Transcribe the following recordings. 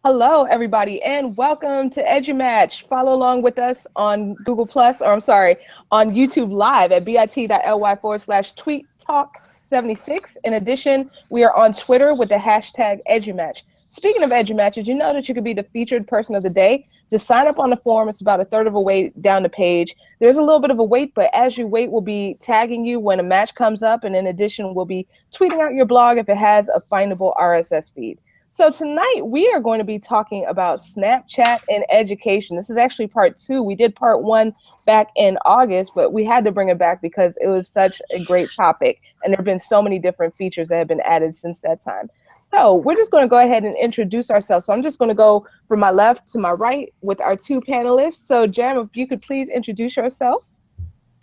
Hello, everybody, and welcome to EduMatch. Follow along with us on Google Plus, or I'm sorry, on YouTube Live at bit.ly/tweet talk 76. In addition, we are on Twitter with the hashtag EduMatch. Speaking of EduMatch, did you know that you could be the featured person of the day? Just sign up on the forum. It's about a third of a way down the page. There's a little bit of a wait, but as you wait, we'll be tagging you when a match comes up. And in addition, we'll be tweeting out your blog if it has a findable RSS feed. So tonight we are going to be talking about Snapchat and education. This is actually part two. We did part one back in August, but we had to bring it back because it was such a great topic. And there have been so many different features that have been added since that time. So we're just going to go ahead and introduce ourselves. So I'm just going to go from my left to my right with our two panelists. So Jam, if you could please introduce yourself.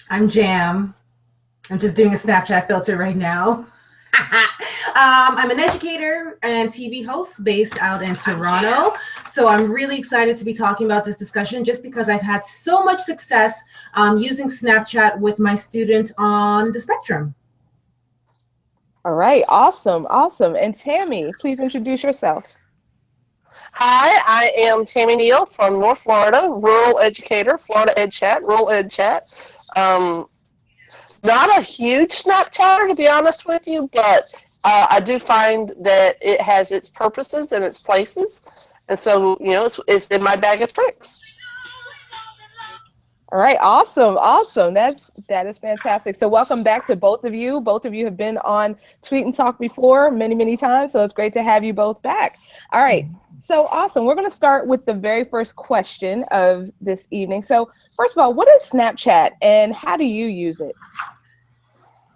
I'm Jam. I'm just doing a Snapchat filter right now. I'm an educator and TV host based out in Toronto. So I'm really excited to be talking about this discussion just because I've had so much success using Snapchat with my students on the spectrum. All right, awesome. And Tammy, please introduce yourself. Hi, I am Tammy Neal from North Florida, rural educator, Florida EdChat, rural EdChat. Not a huge Snapchatter, to be honest with you, but I do find that it has its purposes and its places. And so, it's in my bag of tricks. All right, awesome. That is fantastic. So welcome back to both of you. Both of you have been on Tweet and Talk before many times, so it's great to have you both back. All right, so awesome. We're going to start with the very first question of this evening. So first of all, what is Snapchat and how do you use it?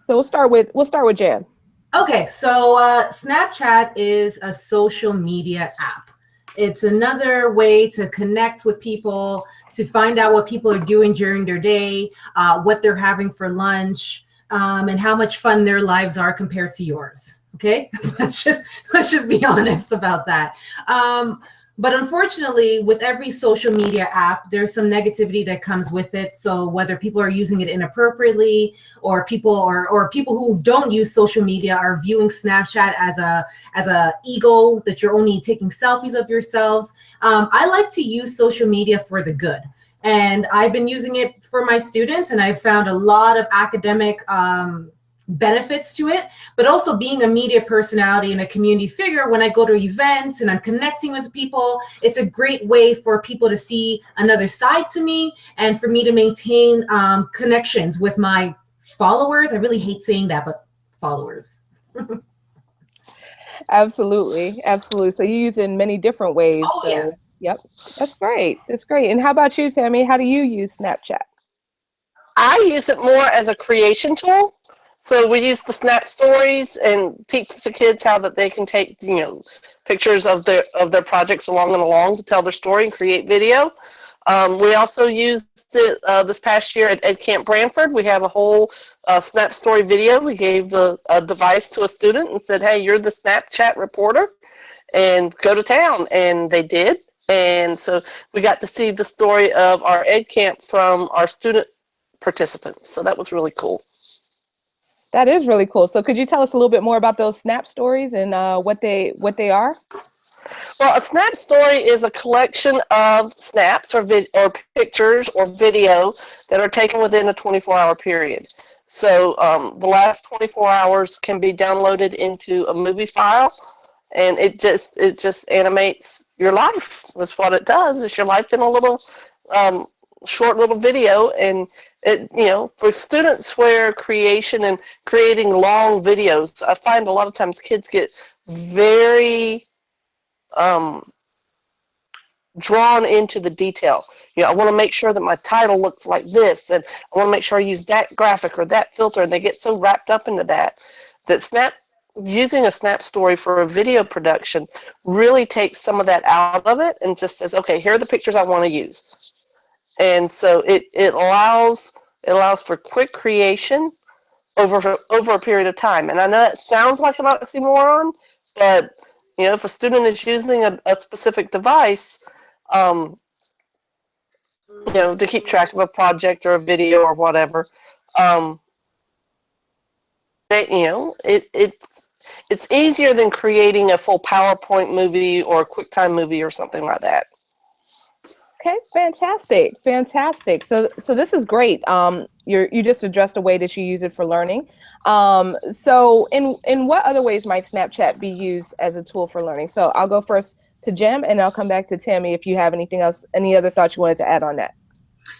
So we'll start with Jan. Okay, so Snapchat is a social media app. It's another way to connect with people, to find out what people are doing during their day, what they're having for lunch, and how much fun their lives are compared to yours. Okay, let's just be honest about that. But unfortunately, with every social media app, there's some negativity that comes with it. So whether people are using it inappropriately, or people who don't use social media are viewing Snapchat as a ego that you're only taking selfies of yourselves. I like to use social media for the good. And I've been using it for my students, and I've found a lot of academic benefits to it, but also being a media personality and a community figure, when I go to events and I'm connecting with people, it's a great way for people to see another side to me and for me to maintain connections with my followers. I really hate saying that, but followers. Absolutely. So you use it in many different ways. Oh, so, yes. Yep. That's great. And how about you, Tammy? How do you use Snapchat? I use it more as a creation tool. So we use the Snap Stories and teach the kids how that they can take, pictures of their projects along to tell their story and create video. We also used it this past year at EdCamp Branford. We have a whole Snap Story video. We gave the device to a student and said, hey, you're the Snapchat reporter, and go to town. And they did. And so we got to see the story of our EdCamp from our student participants. So that was really cool. That is really cool. So could you tell us a little bit more about those Snap Stories and what they are? Well, a Snap Story is a collection of snaps or pictures or video that are taken within a 24-hour period. So the last 24 hours can be downloaded into a movie file, and it just animates your life. That's what it does. It's your life in a little short little video. And it, for students where creation and creating long videos, I find a lot of times kids get very drawn into the detail. I want to make sure that my title looks like this, and I want to make sure I use that graphic or that filter, and they get so wrapped up into that using a Snap Story for a video production really takes some of that out of it and just says, okay, here are the pictures I want to use. And so it allows for quick creation over a period of time. And I know that sounds like an oxymoron, but if a student is using a specific device, to keep track of a project or a video or whatever, It's easier than creating a full PowerPoint movie or a QuickTime movie or something like that. Okay, fantastic, fantastic. So this is great. You just addressed a way that you use it for learning. So in what other ways might Snapchat be used as a tool for learning? So I'll go first to Jim, and I'll come back to Tammy if you have anything else, any other thoughts you wanted to add on that.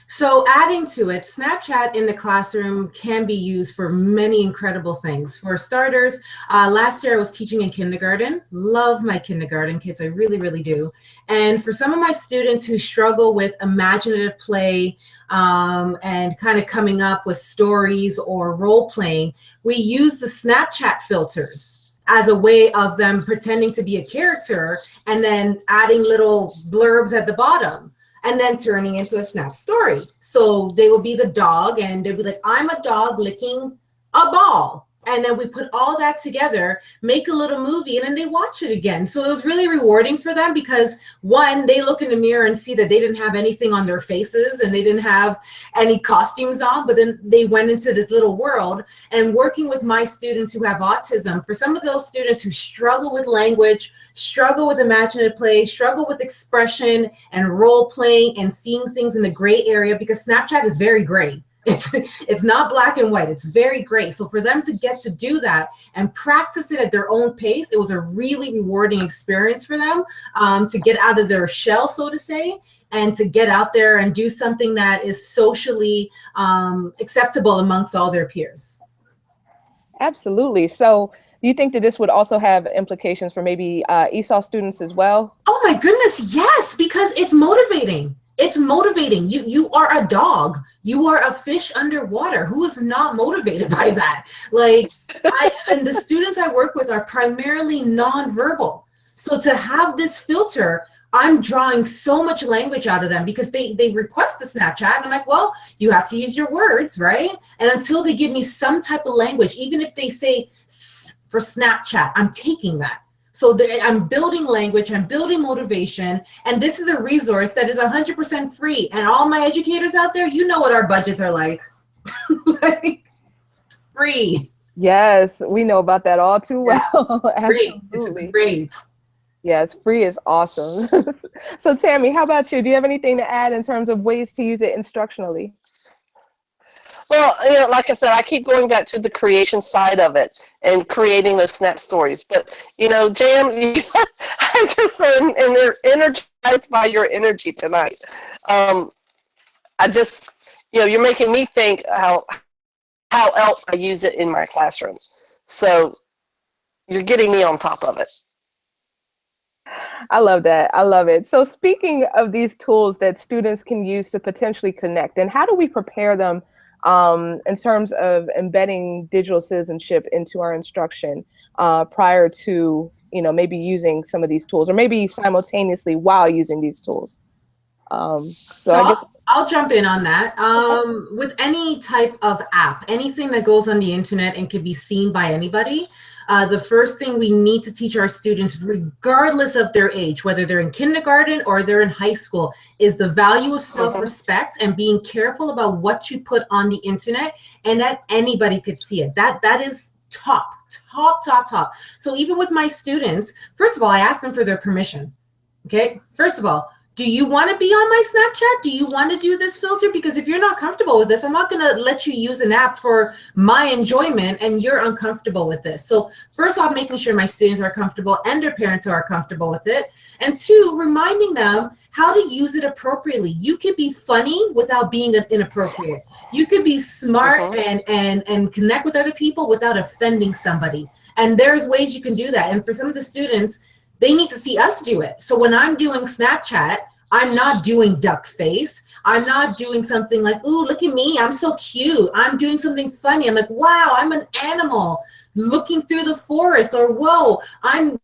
So adding to it, Snapchat in the classroom can be used for many incredible things. For starters, last year I was teaching in kindergarten. Love my kindergarten kids, I really, really do. And for some of my students who struggle with imaginative play and kind of coming up with stories or role playing, we use the Snapchat filters as a way of them pretending to be a character and then adding little blurbs at the bottom, and then turning into a Snap story. So they would be the dog, and they'd be like, I'm a dog licking a ball. And then we put all that together, make a little movie, and then they watch it again. So it was really rewarding for them because, one, they look in the mirror and see that they didn't have anything on their faces and they didn't have any costumes on, but then they went into this little world. And working with my students who have autism, for some of those students who struggle with language, struggle with imaginative play, struggle with expression and role playing and seeing things in the gray area, because Snapchat is very gray. It's not black and white, it's very gray. So for them to get to do that and practice it at their own pace, it was a really rewarding experience for them to get out of their shell, so to say, and to get out there and do something that is socially acceptable amongst all their peers. Absolutely. So do you think that this would also have implications for maybe ESOL students as well? Oh my goodness, yes, because it's motivating. It's motivating. You are a dog. You are a fish underwater. Who is not motivated by that? Like, and the students I work with are primarily nonverbal. So to have this filter, I'm drawing so much language out of them because they request the Snapchat. And I'm like, well, you have to use your words, right? And until they give me some type of language, even if they say for Snapchat, I'm taking that. So I'm building language, I'm building motivation, and this is a resource that is 100% free. And all my educators out there, you know what our budgets are like. Like, free. Yes, we know about that all too well. Yeah. Great. It's great. Yes, free is awesome. So Tammy, how about you? Do you have anything to add in terms of ways to use it instructionally? Well, you know, like I said, I keep going back to the creation side of it and creating those Snap stories. But, you know, Jam, I just and they're energized by your energy tonight. I just, you know, you're making me think how else I use it in my classroom. So you're getting me on top of it. I love that. I love it. So speaking of these tools that students can use to potentially connect, and how do we prepare them in terms of embedding digital citizenship into our instruction prior to, you know, maybe using some of these tools, or maybe simultaneously while using these tools? So I guess I'll jump in on that. With any type of app, anything that goes on the internet and can be seen by anybody, the first thing we need to teach our students, regardless of their age, whether they're in kindergarten or they're in high school, is the value of self-respect and being careful about what you put on the internet and that anybody could see it. That is top. So even with my students, first of all, I ask them for their permission. Okay, first of all, do you want to be on my Snapchat? Do you want to do this filter? Because if you're not comfortable with this, I'm not going to let you use an app for my enjoyment and you're uncomfortable with this. So first off, making sure my students are comfortable and their parents are comfortable with it. And two, reminding them how to use it appropriately. You could be funny without being inappropriate. You could be smart and connect with other people without offending somebody. And there's ways you can do that. And for some of the students, they need to see us do it. So when I'm doing Snapchat, I'm not doing duck face. I'm not doing something like, ooh, look at me, I'm so cute. I'm doing something funny. I'm like, wow, I'm an animal looking through the forest. Or, whoa, I'm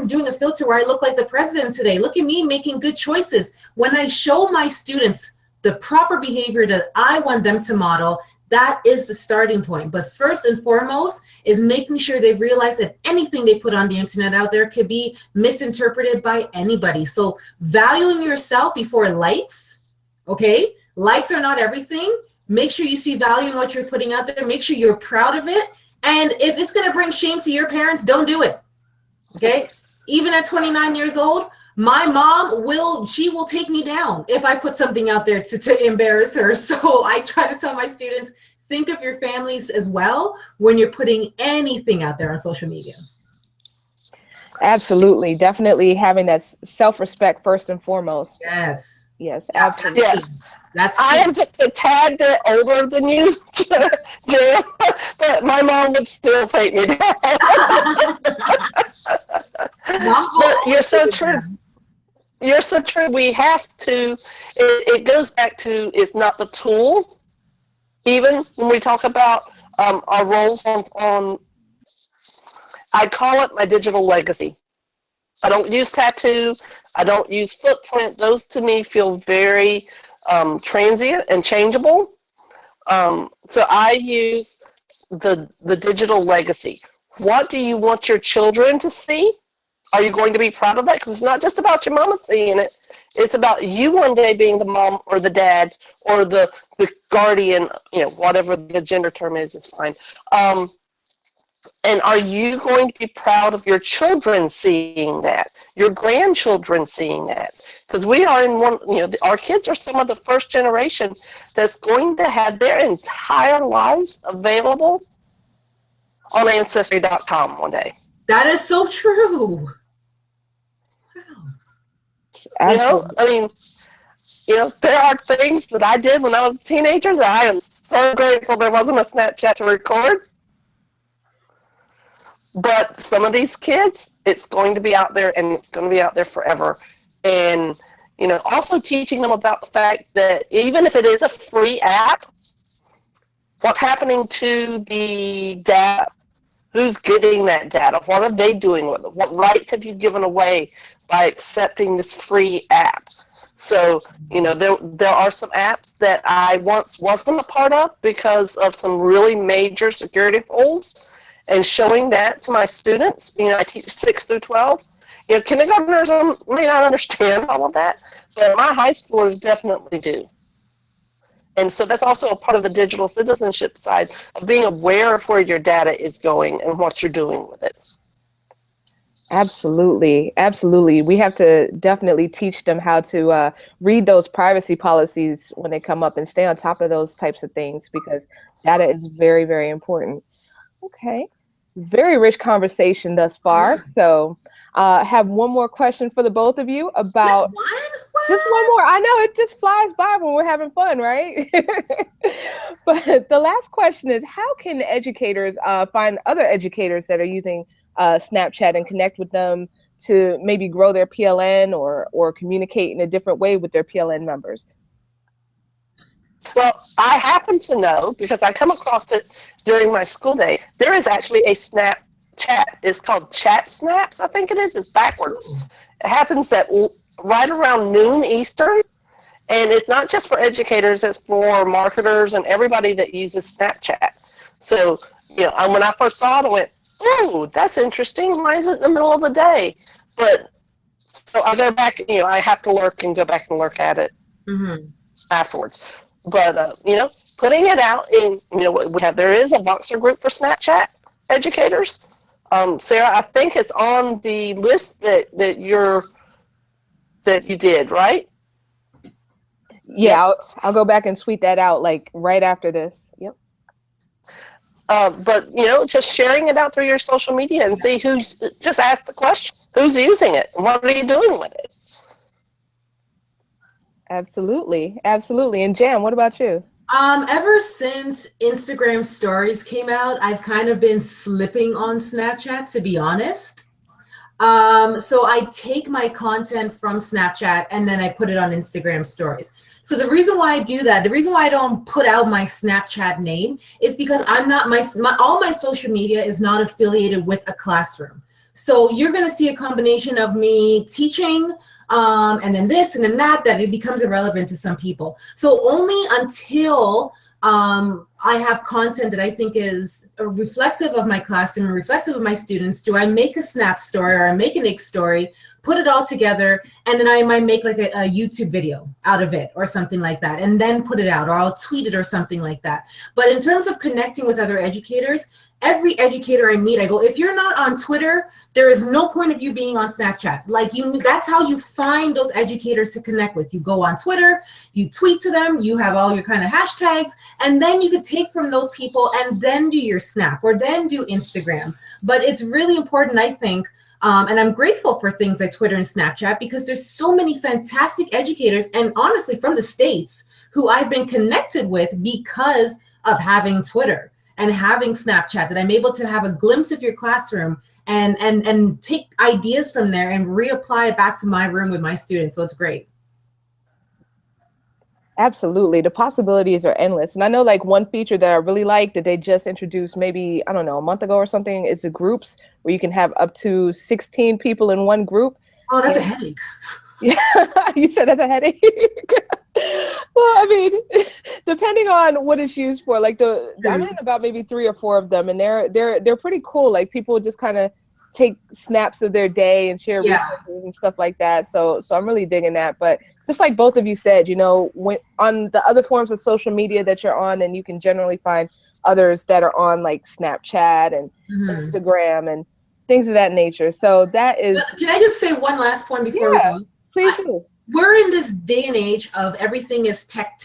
doing a filter where I look like the president today. Look at me making good choices. When I show my students the proper behavior that I want them to model, that is the starting point. But first and foremost is making sure they realize that anything they put on the internet out there could be misinterpreted by anybody. So valuing yourself before likes, okay? Likes are not everything. Make sure you see value in what you're putting out there. Make sure you're proud of it. And if it's going to bring shame to your parents, don't do it. Okay? Even at 29 years old, my mom will take me down if I put something out there to embarrass her. So I try to tell my students, think of your families as well when you're putting anything out there on social media. Absolutely. Definitely having that self-respect first and foremost. Yes. Yes, absolutely. Yeah. That's I am just a tad bit older than you, Jan, but my mom would still take me down. But you're so true. You're so true. We have to, it goes back to, it's not the tool. Even when we talk about our roles on, I call it my digital legacy. I don't use tattoo. I don't use footprint. Those to me feel very transient and changeable. So I use the digital legacy. What do you want your children to see? Are you going to be proud of that? Because it's not just about your mama seeing it. It's about you one day being the mom or the dad or the guardian, you know, whatever the gender term is fine. And are you going to be proud of your children seeing that, your grandchildren seeing that? Because we are in one, you know, our kids are some of the first generation that's going to have their entire lives available on Ancestry.com one day. That is so true. Wow. You know, I mean, you know, there are things that I did when I was a teenager that I am so grateful there wasn't a Snapchat to record. But some of these kids, it's going to be out there and it's going to be out there forever. And, you know, also teaching them about the fact that even if it is a free app, what's happening to the data? Who's getting that data? What are they doing with it? What rights have you given away by accepting this free app? So, you know, there are some apps that I once wasn't a part of because of some really major security holes. And showing that to my students, you know, I teach 6 through 12. You know, kindergartners may not understand all of that, but my high schoolers definitely do. And so that's also a part of the digital citizenship side of being aware of where your data is going and what you're doing with it. Absolutely. Absolutely. We have to definitely teach them how to read those privacy policies when they come up and stay on top of those types of things, because data is very, very important. Okay. Very rich conversation thus far. So have one more question for the both of you about just one more. I know it just flies by when we're having fun, right? But the last question is, how can educators find other educators that are using Snapchat and connect with them to maybe grow their PLN or communicate in a different way with their PLN members? Well, I happen to know, because I come across it during my school day, there is actually a Snapchat. It's called Chat Snaps, I think it is. It's backwards. It happens at right around noon Eastern, and it's not just for educators, it's for marketers and everybody that uses Snapchat. So, you know, when I first saw it, I went, oh, that's interesting. Why is it in the middle of the day? But, so I go back, you know, I have to lurk and go back and lurk at it afterwards. But, you know, putting it out in, you know, there is a Voxer group for Snapchat educators. Sarah, I think it's on the list that you did, right? Yeah, I'll go back and tweet that out like right after this. Yep. But, you know, just sharing it out through your social media and see just ask the question, who's using it? And what are you doing with it? Absolutely. Absolutely. And Jan, what about you? Ever since Instagram stories came out, I've kind of been slipping on Snapchat, to be honest. So I take my content from Snapchat and then I put it on Instagram stories. So the reason why I do that, the reason why I don't put out my Snapchat name is because I'm not, all my social media is not affiliated with a classroom. So you're going to see a combination of me teaching, and then this and then that it becomes irrelevant to some people. So only until I have content that I think is reflective of my classroom and reflective of my students, do I make a Snap story or I make an X story, put it all together, and then I might make like a YouTube video out of it or something like that, and then put it out, or I'll tweet it or something like that. But in terms of connecting with other educators, every educator I meet, I go, if you're not on Twitter, there is no point of you being on Snapchat. Like that's how you find those educators to connect with. You go on Twitter, you tweet to them, you have all your kind of hashtags, and then you could take from those people and then do your Snap or then do Instagram. But it's really important, I think, and I'm grateful for things like Twitter and Snapchat because there's so many fantastic educators, and honestly from the States, who I've been connected with because of having Twitter and having Snapchat, that I'm able to have a glimpse of your classroom and take ideas from there and reapply it back to my room with my students. So it's great. Absolutely. The possibilities are endless. And I know like one feature that I really like that they just introduced maybe, I don't know, a month ago or something, is the groups where you can have up to 16 people in one group. Oh, that's a headache. Yeah, you said that's a headache. Well, I mean, depending on what it's used for, like I'm in about maybe 3 or 4 of them, and they're pretty cool. Like people just kind of take snaps of their day and share resources and stuff like that. So I'm really digging that. But just like both of you said, you know, when on the other forms of social media that you're on, and you can generally find others that are on like Snapchat and Instagram and things of that nature. So that is. Can I just say one last point before we go? Please do. We're in this day and age of everything is tech,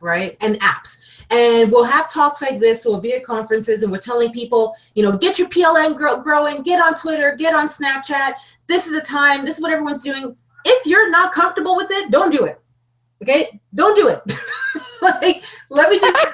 right? And apps. And we'll have talks like this, so we'll be at conferences and we're telling people, you know, get your PLN growing, get on Twitter, get on Snapchat. This is the time. This is what everyone's doing. If you're not comfortable with it, don't do it. Okay? Don't do it. Like, let me just say,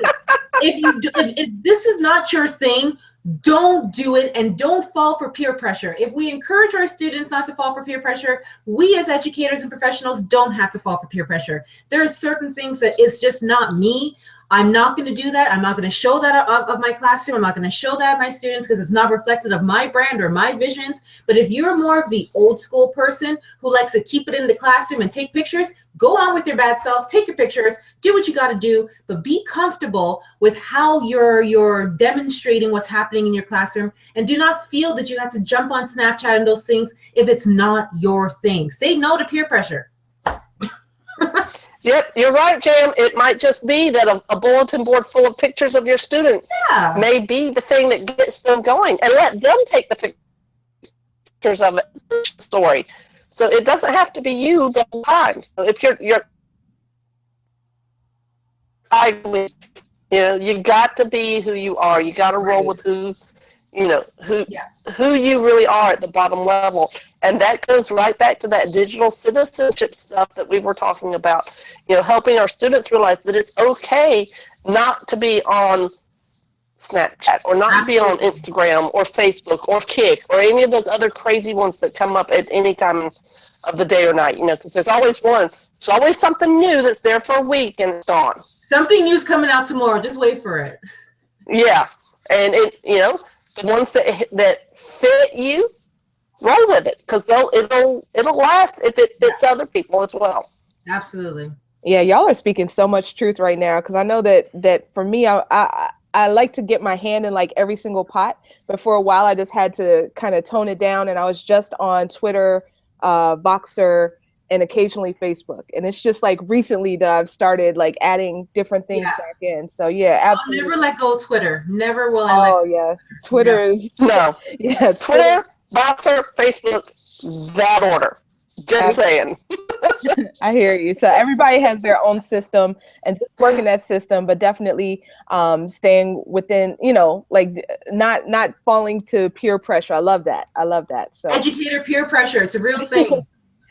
if this is not your thing, don't do it, and don't fall for peer pressure. If we encourage our students not to fall for peer pressure, we as educators and professionals don't have to fall for peer pressure. There are certain things that it's just not me. I'm not going to do that. I'm not going to show that of my classroom. I'm not going to show that of my students because it's not reflective of my brand or my visions. But if you're more of the old school person who likes to keep it in the classroom and take pictures, go on with your bad self, take your pictures, do what you got to do, but be comfortable with how you're demonstrating what's happening in your classroom, and do not feel that you have to jump on Snapchat and those things if it's not your thing. Say no to peer pressure. Yep, you're right, Jam. It might just be that a bulletin board full of pictures of your students may be the thing that gets them going, and let them take the pictures of it. Story. So it doesn't have to be you the whole time. So if you got to be who you are. You got to roll with who you really are at the bottom level. And that goes right back to that digital citizenship stuff that we were talking about. You know, helping our students realize that it's okay not to be on Snapchat or not to be on Instagram or Facebook or Kik or any of those other crazy ones that come up at any time of the day or night, you know, because there's always something new that's there for a week and it's gone. Something new's coming out tomorrow. Just wait for it. Yeah, and the ones that fit you, roll with it, because it'll last if it fits other people as well. Absolutely. Yeah, y'all are speaking so much truth right now, because I know that for me, I like to get my hand in like every single pot, but for a while I just had to kind of tone it down, and I was just on Twitter, Voxer, and occasionally Facebook. And it's just like recently that I've started like adding different things back in. So yeah, absolutely. I'll never let go of Twitter. Never will I let go. Oh yes. Twitter is yeah, Twitter, Voxer, Facebook, that order. Just saying. I hear you. So everybody has their own system and just working that system, but definitely staying within, like not falling to peer pressure. I love that. So educator peer pressure, it's a real thing.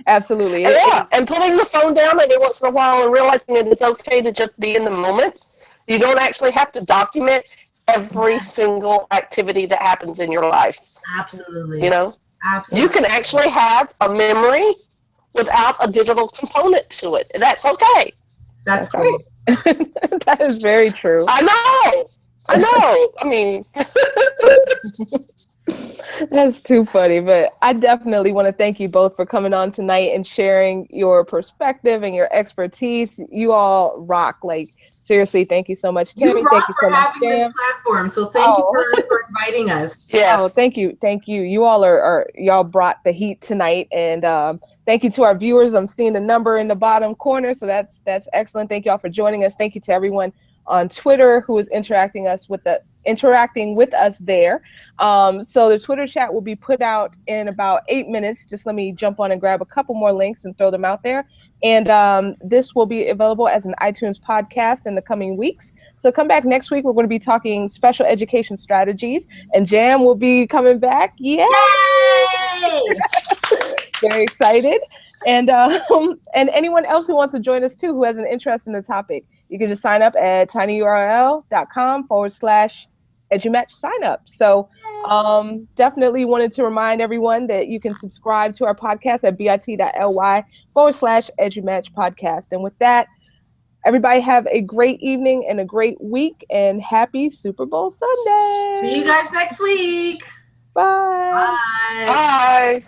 Absolutely. Yeah, and putting the phone down every once in a while and realizing that it's okay to just be in the moment. You don't actually have to document every single activity that happens in your life. Absolutely. Absolutely. You can actually have a memory without a digital component to it. That's okay. That's great. That is very true. I know. I mean, that's too funny, but I definitely want to thank you both for coming on tonight and sharing your perspective and your expertise. You all rock. Like, seriously, thank you so much, Tammy. Thank you so much, having this platform. So thank you for inviting us. Yes. Oh, thank you. You all y'all brought the heat tonight, and thank you to our viewers. I'm seeing the number in the bottom corner, so that's excellent. Thank you all for joining us. Thank you to everyone on Twitter who is interacting with interacting with us there. So the Twitter chat will be put out in about 8 minutes. Just let me jump on and grab a couple more links and throw them out there. And this will be available as an iTunes podcast in the coming weeks. So come back next week. We're going to be talking special education strategies, and Jam will be coming back. Yay! Very excited. And anyone else who wants to join us too, who has an interest in the topic, you can just sign up at tinyurl.com/EduMatch sign up. So definitely wanted to remind everyone that you can subscribe to our podcast at bit.ly/EduMatch podcast. And with that, everybody have a great evening and a great week, and happy Super Bowl Sunday. See you guys next week. Bye. Bye. Bye.